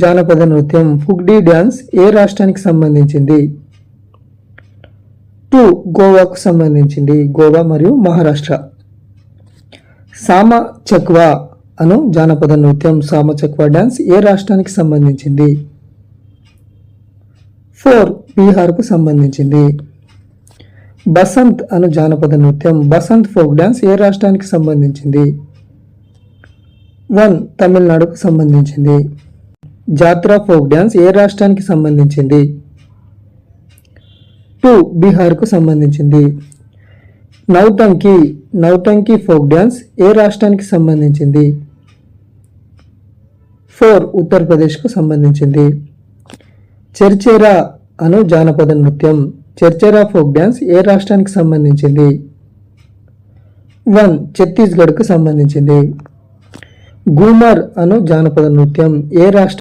జానపద నృత్యం ఫుగ్డీ డ్యాన్స్ ఏ రాష్ట్రానికి సంబంధించింది? 2 గోవాకు సంబంధించింది, గోవా మరియు మహారాష్ట్ర. సామ చక్వా అను జానపద నృత్యం సామ చక్వా డ్యాన్స్ ఏ రాష్ట్రానికి సంబంధించింది? 4 బీహార్కు సంబంధించింది. బసంత్ అను జానపద నృత్యం బసంత్ ఫోక్ డ్యాన్స్ ఏ రాష్ట్రానికి సంబంధించింది? 1 తమిళనాడుకు సంబంధించింది. జాత్రా ఫోక్ డ్యాన్స్ ఏ రాష్ట్రానికి సంబంధించింది? 2 బీహార్కు సంబంధించింది. నౌటంకి ఫోక్ డ్యాన్స్ ఏ రాష్ట్రానికి సంబంధించింది? 4 ఉత్తరప్రదేశ్కు సంబంధించింది. చర్చేరా అను జానపద నృత్యం చర్చేరా ఫోక్ డ్యాన్స్ ఏ రాష్ట్రానికి సంబంధించింది? 1 ఛత్తీస్గఢ్కు సంబంధించింది. గూమర్ అను జానపద నృత్యం ఏ రాష్ట్ర